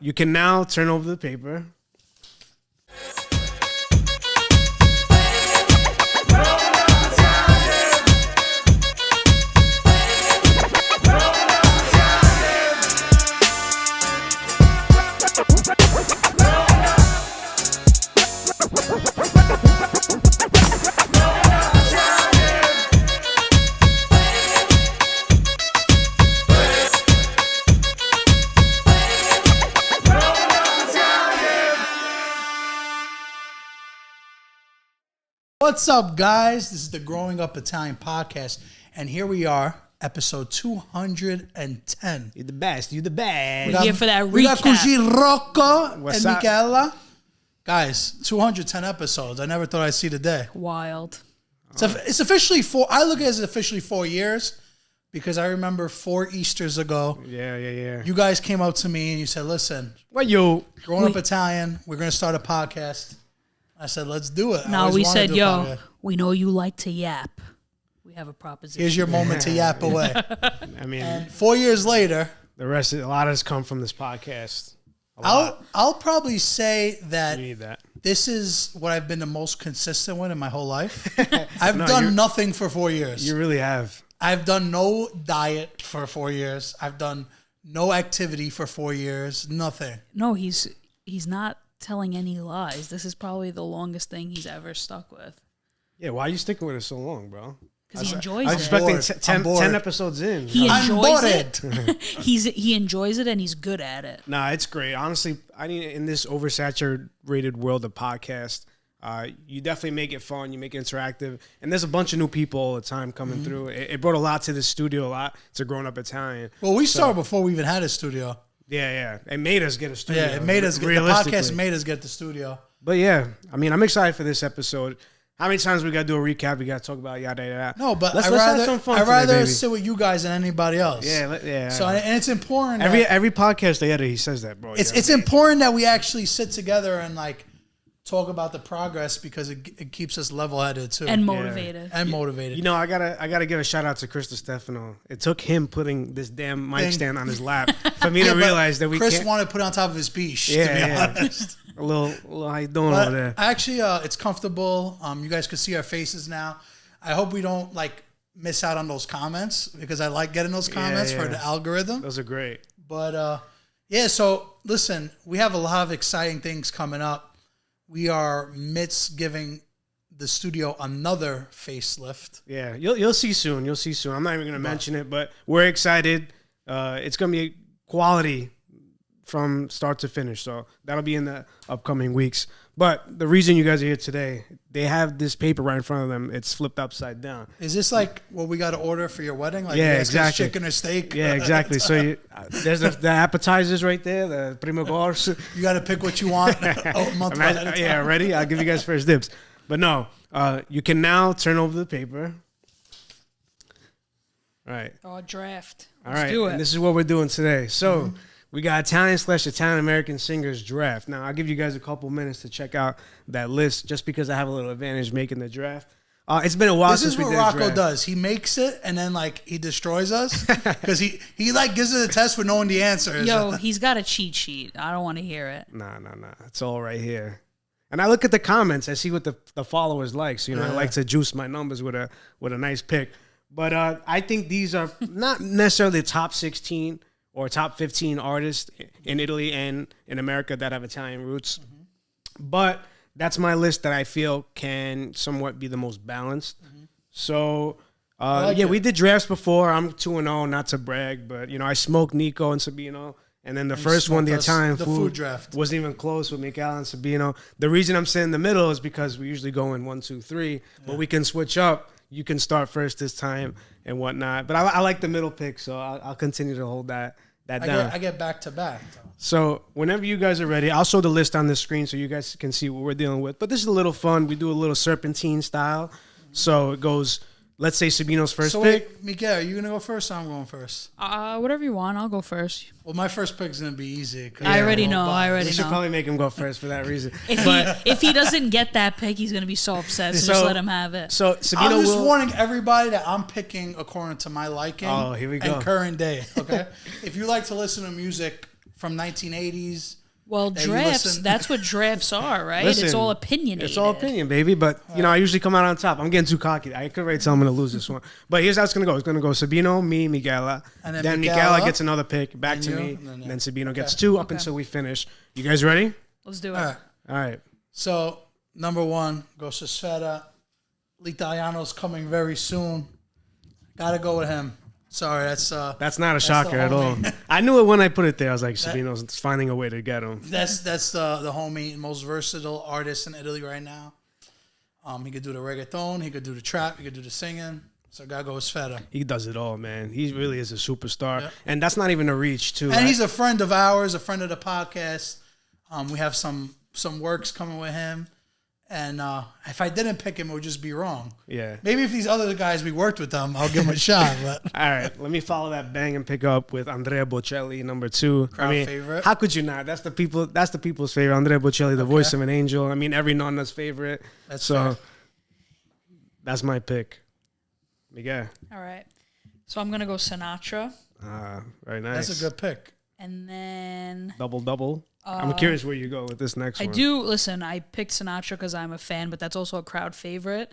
You can now turn over the paper. What's up, guys? This is the Growing Up Italian podcast, and here we are, episode 210. You're the best. You're the best. We're here for that recap. We got Cucci Rocco What's and up? Michaela. Guys, 210 episodes. I never thought I'd see the day. Wild. It's officially I look at it as officially 4 years because I remember 4 Easters ago. Yeah. You guys came up to me and you said, listen, What you? Growing Up Italian, we're going to start a podcast. I said, let's do it. No, we said, yo, we know you like to yap. We have a proposition. Here's your moment to yap away. I mean, And 4 years later, a lot has come from this podcast. I'll probably say that You need that. this is what I've been the most consistent with in my whole life. I've done nothing for 4 years. You really have. I've done no diet for 4 years. I've done no activity for 4 years. Nothing. No, he's not telling any lies. This is probably the longest thing he's ever stuck with. Yeah, why are you sticking with it so long, bro? Because he enjoys I was expecting I'm bored. 10 episodes in. He I'm enjoys bored. it. He enjoys it and he's good at it. Nah, it's great. Honestly, I mean, in this oversaturated world of podcasts, you definitely make it fun. You make it interactive. And there's a bunch of new people all the time coming through. It brought a lot to the studio, a lot to Growing Up Italian. Well, we started before we even had a studio. Yeah. It made us get a studio. Yeah, it made us get the realistically. podcast made us get the studio. But yeah, I mean, I'm excited for this episode. How many times we got to do a recap? We got to talk about yada, yada. No, but let's I'd have some fun I'd today, rather baby. sit with you guys than anybody else. Yeah. So, and it's important. Every podcast they edit, he says that, bro. It's important that we actually sit together and like talk about the progress because it keeps us level-headed too. And motivated. And motivated. You know, I gotta give a shout out to Chris Stefano. It took him putting this damn mic stand on his lap for me to realize that we Chris can't. wanted to put it on top of his beach, to be Yeah. honest. A little how you doing But over there? actually, it's comfortable. You guys can see our faces now. I hope we don't like miss out on those comments because I like getting those comments for the algorithm. Those are great. But yeah, so listen, we have a lot of exciting things coming up. We are midst giving the studio another facelift. Yeah, you'll see soon. You'll see soon. I'm not even gonna mention it, but we're excited. It's gonna be quality from start to finish. So that'll be in the upcoming weeks. But the reason you guys are here today, they have this paper right in front of them. It's flipped upside down. Is this like what we got to order for your wedding? Like Yeah, you guys get exactly. chicken or steak? Yeah, exactly. So there's the appetizers right there, the primo course. You got to pick what you want. A month ahead of time. Yeah, ready? I'll give you guys first dibs. But no, you can now turn over the paper. All right. Oh, draft. All Let's right. do it. And this is what we're doing today. So we got Italian/Italian-American singers draft. Now, I'll give you guys a couple minutes to check out that list just because I have a little advantage making the draft. It's been a while This since is we what did a Rocco draft. does. He makes it and then like he destroys us because he like gives it a test with knowing the answers. Yo, he's got a cheat sheet. I don't want to hear it. Nah. It's all right here. And I look at the comments. I see what the followers like. So, I like to juice my numbers with a nice pick. But I think these are not necessarily the top 16 or top 15 artists in Italy and in America that have Italian roots. But that's my list that I feel can somewhat be the most balanced. So, we did drafts before. I'm 2-0, not to brag, but, I smoked Nico and Sabino. And then the first one, the Italian food draft, wasn't even close with Miguel and Sabino. The reason I'm sitting in the middle is because we usually go in 1, 2, 3, but we can switch up. You can start first this time and whatnot. But I like the middle pick, so I'll continue to hold that down. I get back to back. So whenever you guys are ready, I'll show the list on the screen so you guys can see what we're dealing with. But this is a little fun. We do a little serpentine style. So it goes, let's say Sabino's first pick. Wait, Miguel, are you going to go first or I'm going first? Whatever you want. I'll go first. Well, my first pick is going to be easy. I already know. We should probably make him go first for that reason. If he doesn't get that pick, he's going to be so upset. So just let him have it. So Sabino I'm just warning everybody that I'm picking according to my liking here we go. and current day, okay? If you like to listen to music from 1980s. Well, Hey, you drafts, listen. that's what drafts are, right? Listen, it's all opinionated. It's all opinion, baby. But, I usually come out on top. I'm getting too cocky. I could already tell I'm going to lose this one. But here's how it's going to go. It's going to go Sabino, me, Miguela. And then Miguela Miguela gets another pick, back and to you, me. and And then yeah. Sabino gets 2 up until we finish. You guys ready? Let's do it. All right. All right. So, number 1 goes to Sfera. L'Italiano's coming very soon. Got to go with him. Sorry, that's That's not a shocker the at all. homie. I knew it when I put it there. I was like, Sabino's finding a way to get him. That's the homie, most versatile artist in Italy right now. He could do the reggaeton, he could do the trap, he could do the singing. So gotta go with Sfera. He does it all, man. He really is a superstar. Yeah. And that's not even a reach, too. And he's a friend of ours, a friend of the podcast. We have some works coming with him. And if I didn't pick him, it would just be wrong. Yeah. Maybe if these other guys, we worked with them, I'll give him a shot. But All right, let me follow that bang and pick up with Andrea Bocelli, number 2. Crowd favorite. How could you not? That's the people's favorite. Andrea Bocelli, the voice of an angel. I mean, every nonna's favorite. That's so. fair. That's my pick. Miguel. All right. So I'm going to go Sinatra. Very nice. that's a good pick. And then Double. I'm curious where you go with this next one. I picked Sinatra because I'm a fan, but that's also a crowd favorite.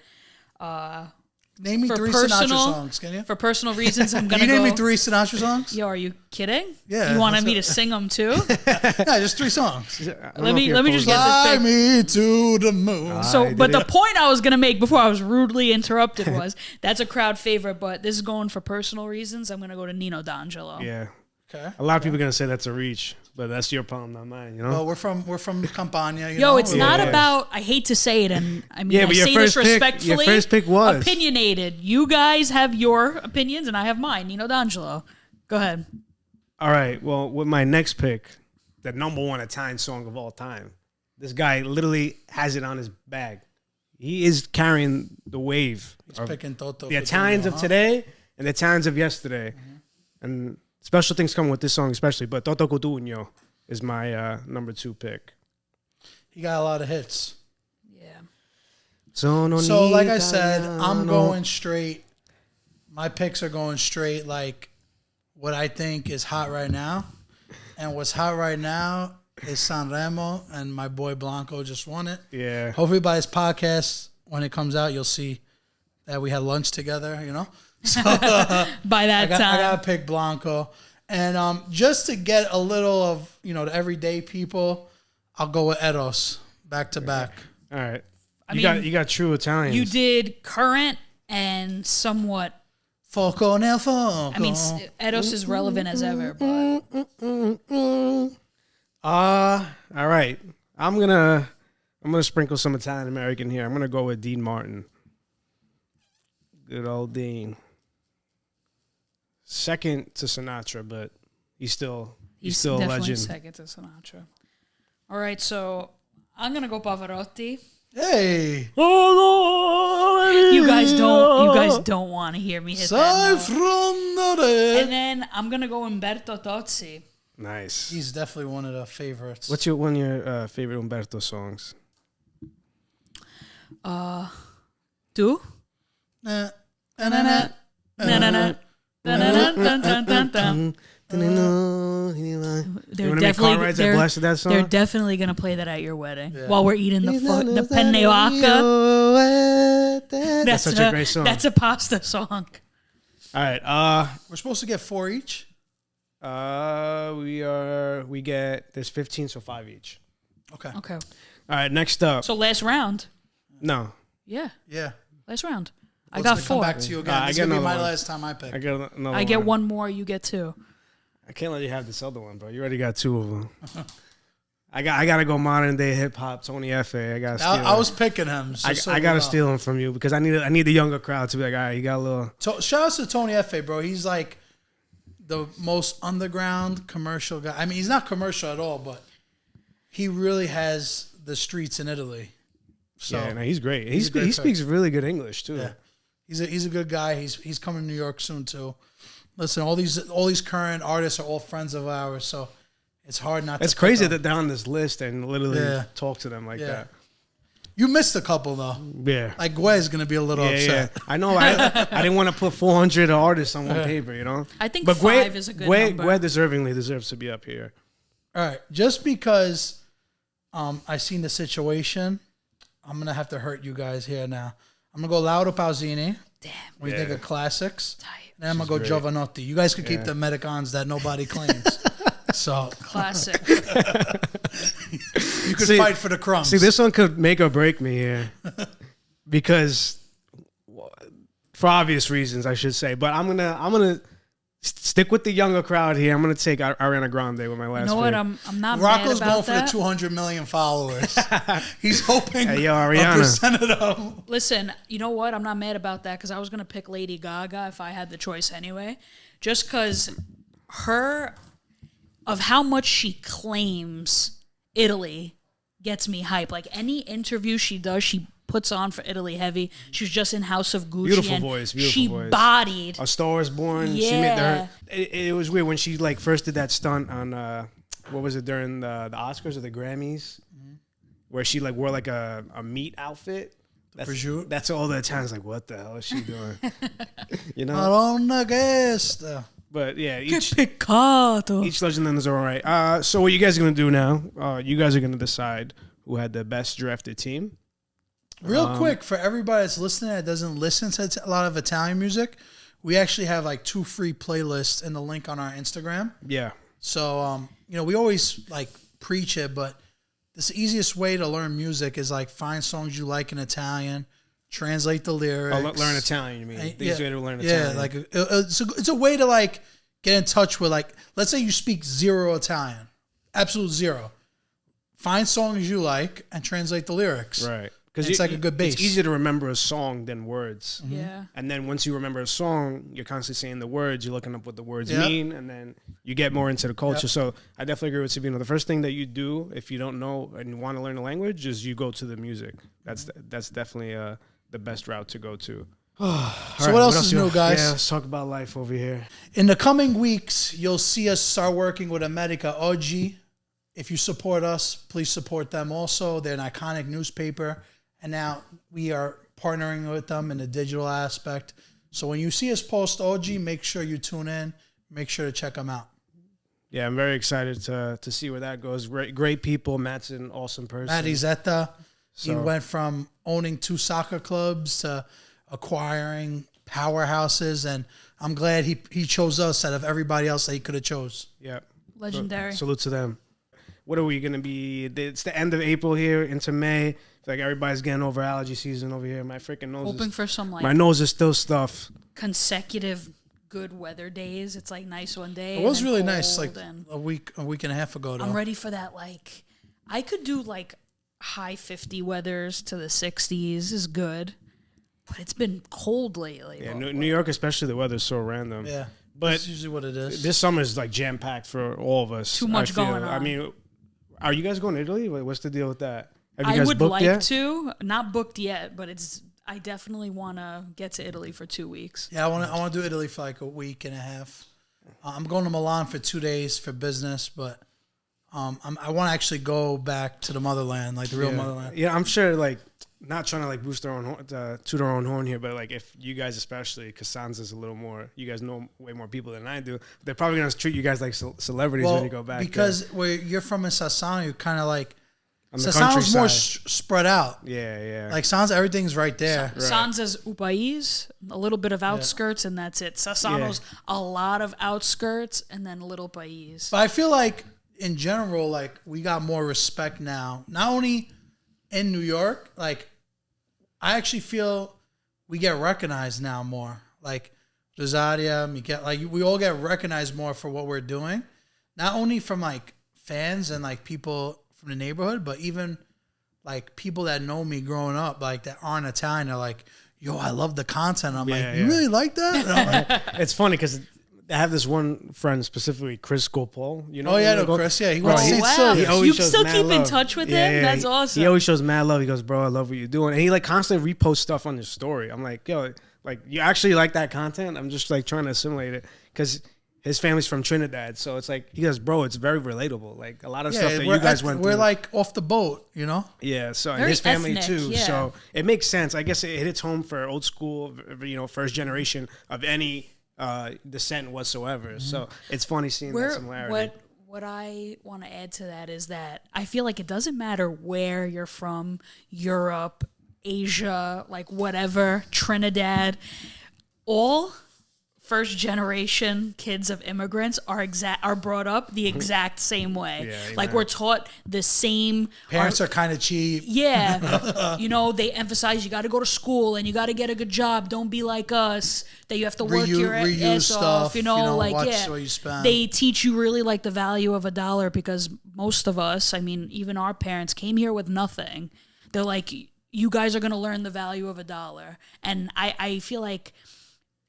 Name me For 3 personal- Sinatra songs, can you? For personal reasons, I'm Can going to you go. name me 3 Sinatra songs? Yo, are you kidding? Yeah, You wanted that's me it. to sing them too? Yeah, just 3 songs. Let me just get Fly this pick. me to the moon. I So, did but the it. point I was gonna make before I was rudely interrupted was that's a crowd favorite, but this is going for personal reasons. I'm gonna go to Nino D'Angelo. Yeah. Okay. A lot of people are going to say that's a reach, but that's your problem, not mine, you know? Well, we're from Campania. You Yo, know? it's not Yeah. about. I hate to say it, and I mean Yeah, I but your say this first pick- your respectfully. first pick was. opinionated. You guys have your opinions, and I have mine. Nino D'Angelo. Go ahead. All right. Well, with my next pick, the number 1 Italian song of all time, this guy literally has it on his bag. He is carrying the wave He's of picking Toto. the Italians of today and the Italians of yesterday. And special things coming with this song especially, but Toto Cotugno is my number 2 pick. He got a lot of hits. Yeah. So, like I said, I'm going straight. My picks are going straight like what I think is hot right now. And what's hot right now is Sanremo, and my boy Blanco just won it. Yeah. Hopefully by this podcast, when it comes out, you'll see that we had lunch together, you know? So By that I time, gotta pick Blanco. And just to get a little of, the everyday people, I'll go with Eros back to back. All right. I You mean, got true Italians. you did current and somewhat. Foco nel foco. I mean, Eros is relevant as ever, but all right. I'm gonna sprinkle some Italian American here. I'm gonna go with Dean Martin. Good old Dean. Second to Sinatra, but he's still a definitely legend. second to Sinatra. All right, so I'm gonna go Pavarotti. Hey. You guys don't want to hear me hit Sai that note. from the And then I'm gonna go Umberto Tozzi. Nice. He's definitely one of the favorites. What's one of your favorite Umberto songs? Do? Nah. Na na na na na na na na na na. You want to make car rides that blasted that song? They're definitely gonna play that at your wedding Yeah. while we're eating the penne vacca. That's such a great song. That's a pasta song. All right. We're supposed to get 4 each. We get there's 15, so 5 each. Okay. Okay. All right. Next up. So last round. No, Yeah, Yeah. last round. I Well, got it's gonna 4. Come back to you again. I This get is gonna be another my one. last time I pick. I get another. I get one more. You get 2. I can't let you have this other one, bro. You already got 2 of them. I gotta go modern day hip hop. Tony F.A. I gotta steal. I was picking him. I gotta steal him from you because I need the younger crowd to be like, all right, you got a little. Shout out to Tony F.A., bro. He's like the most underground commercial guy. I mean, he's not commercial at all, but he really has the streets in Italy. So Yeah, no, he's great. he's a great He pick. speaks really good English too. yeah, he's a good guy. He's coming to New York soon too. Listen, all these current artists are all friends of ours, so it's hard not. It's to crazy pick that them. they're on this list and literally Yeah. talk to them like Yeah. that. You missed a couple though. Yeah. Like Gwez's gonna be a little Yeah, upset. I know. I didn't want to put 400 artists on one paper, you know. I think But 5 is a good number. Gwe deservingly deserves to be up here. All right. Just because I seen the situation, I'm going to have to hurt you guys here now. I'm going to go Laura Pausini. Damn. When you think of classics. Tight. Then I'm going to go Giovanotti. You guys could keep the Medicons that nobody claims. So Classic. you could fight for the crumbs. See, this one could make or break me here. Because, for obvious reasons, I should say. But I'm gonna stick with the younger crowd here. I'm gonna take Ariana Grande with my last. You know what? I'm not Rocco's mad about going that. for the 200 million followers. He's hoping Hey, yo, a Ariana. percent of them. Listen, you know what? I'm not mad about that because I was gonna pick Lady Gaga if I had the choice anyway. Just because of how much she claims Italy gets me hype. Like any interview she does, she puts on for Italy heavy. She was just in House of Gucci. Beautiful and voice. She bodied. A Star is Born. Yeah. She made it was weird when she like first did that stunt on what was it during the Oscars or the Grammys, where she like wore like a meat outfit. That's all the Italians like. What the hell is she doing? You know. Madonna questa. But yeah, each Peccato. Legendlands are all right. So what you guys are gonna do now? You guys are gonna decide who had the best drafted team. Real quick, for everybody that's listening that doesn't listen to a lot of Italian music, we actually have like 2 free playlists in the link on our Instagram. Yeah. So, we always like preach it, but the easiest way to learn music is like find songs you like in Italian, translate the lyrics. Oh, learn Italian, you mean? The easiest way to learn Italian. Yeah, like it's a way to like get in touch with like, let's say you speak 0 Italian, absolute 0. Find songs you like and translate the lyrics. Right. Because it's like a good base. It's easier to remember a song than words. Mm-hmm. Yeah. And then once you remember a song, you're constantly saying the words, you're looking up what the words mean, and then you get more into the culture. So I definitely agree with Sabino. The first thing that you do if you don't know and you want to learn a language is you go to the music. That's definitely the best route to go to. So what else is new, guys? Yeah, let's talk about life over here. In the coming weeks, you'll see us start working with America Oggi. If you support us, please support them also. They're an iconic newspaper. And now we are partnering with them in the digital aspect. So when you see us post Oggi, make sure you tune in. Make sure to check them out. Yeah, I'm very excited to see where that goes. Great people. Matt's an awesome person. Matt Izetta, he went from owning 2 soccer clubs to acquiring powerhouses. And I'm glad he chose us out of everybody else that he could have chose. Yeah. Legendary. Salute to them. What are we going to be? It's the end of April here into May. Like everybody's getting over allergy season over here. My freaking nose. Hoping for some like my nose is still stuffed. Consecutive good weather days. It's like nice one day. It was really nice, like a week and a half ago. Though. I'm ready for that. Like I could do like high 50 weathers to the 60s is good, but it's been cold lately. Yeah, New York especially, the weather's so random. Yeah, but that's usually what it is. This summer is like jam packed for all of us. Too much going on. I mean, are you guys going to Italy? What's the deal with that? Have you I guys would booked like yet? to. Not booked yet, but I definitely want to get to Italy for 2 weeks. Yeah, I want to do Italy for like a week and a half. I'm going to Milan for 2 days for business, but I want to actually go back to the motherland, like the real motherland. Yeah, I'm sure. Like, not trying to like boost our own horn, toot our own horn here, but like if you guys especially, because Sansa's a little more, you guys know way more people than I do. They're probably gonna treat you guys like celebrities when you go back. Because where you're from in Sassano, you're kind of like. Sassano's more spread out. Yeah. Like Sansa, everything's right there. Sansa's Upais, a little bit of outskirts, and that's it. Sassano's a lot of outskirts, and then little Pais. But I feel like, in general, like, we got more respect now. Not only in New York, like, I actually feel we get recognized now more. Like, Rosaria, Miguel, like, we all get recognized more for what we're doing. Not only from, like, fans and, like, people from the neighborhood, but even like people that know me growing up, like that aren't Italian, are like, yo, I love the content. I'm like, you really like that? And I'm like, it's funny because I have this one friend specifically, Chris Gopal. You know? Oh yeah, no, Chris. Yeah, he went to wow. He You still keep love. in touch with him? That's awesome. He always shows mad love. He goes, bro, I love what you're doing, and he like constantly reposts stuff on his story. I'm like, yo, like you actually like that content? I'm just like trying to assimilate it because his family's from Trinidad, so it's like he goes, bro, it's very relatable. Like a lot of stuff that you guys went through. We're like off the boat, you know. Yeah, so and Very his family ethnic, too. yeah. So it makes sense. I guess it hits home for old school, first generation of any descent whatsoever. So it's funny seeing that similarity. What I want to add to that is that I feel like it doesn't matter where you're from, Europe, Asia, like whatever, Trinidad, all first generation kids of immigrants are brought up the exact same way. Yeah, like we're taught the same. Parents are kind of cheap. Yeah. They emphasize you got to go to school and you got to get a good job. Don't be like us that you have to work your ass off. Like, watch yeah. what you spend. They teach you really like the value of $1 because most of us, I mean, even our parents came here with nothing. They're like, you guys are going to learn the value of $1. And I feel like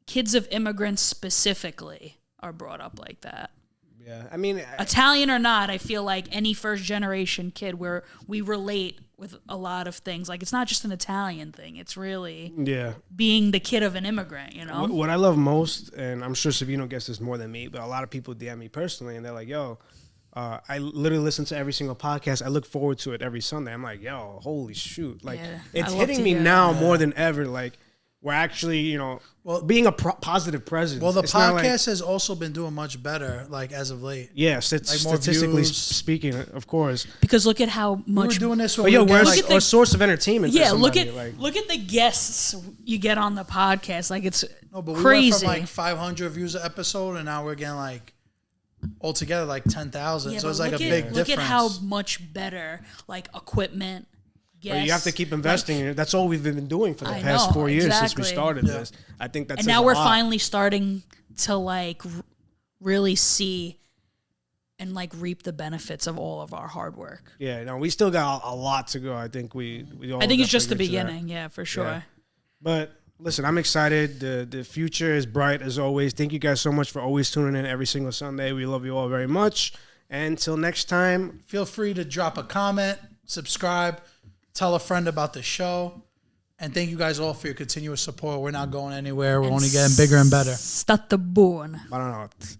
kids of immigrants specifically are brought up like that. Yeah, I mean, Italian or not, I feel like any first generation kid where we relate with a lot of things. Like it's not just an Italian thing; it's really being the kid of an immigrant. What I love most, and I'm sure Sabino gets this more than me, but a lot of people DM me personally, and they're like, "Yo, I literally listen to every single podcast. I look forward to it every Sunday." I'm like, "Yo, holy shoot!" Like it's hitting me now more than ever. Like. We're actually, being a positive presence. Well, the podcast has also been doing much better, like as of late. Yeah, statistically speaking, of course. Because look at how much we're doing this. We're like a source of entertainment. Yeah, for look at the guests you get on the podcast. Like it's crazy. We went from like 500 views an episode, and now we're getting like altogether like 10,000. Yeah, so it's like a big difference. Look at how much better, like equipment. Well, you have to keep investing in it. That's all we've been doing for the past 4 years since we started this. I think that's. And now we're finally starting to like really see and like reap the benefits of all of our hard work. Yeah, no, we still got a lot to go. I think we all. I think it's just the beginning. Yeah, for sure. Yeah. But listen, I'm excited. The future is bright as always. Thank you guys so much for always tuning in every single Sunday. We love you all very much. And until next time, feel free to drop a comment, subscribe. Tell a friend about the show. And thank you guys all for your continuous support. We're not going anywhere. We're only getting bigger and better. State buono. Buonanotte.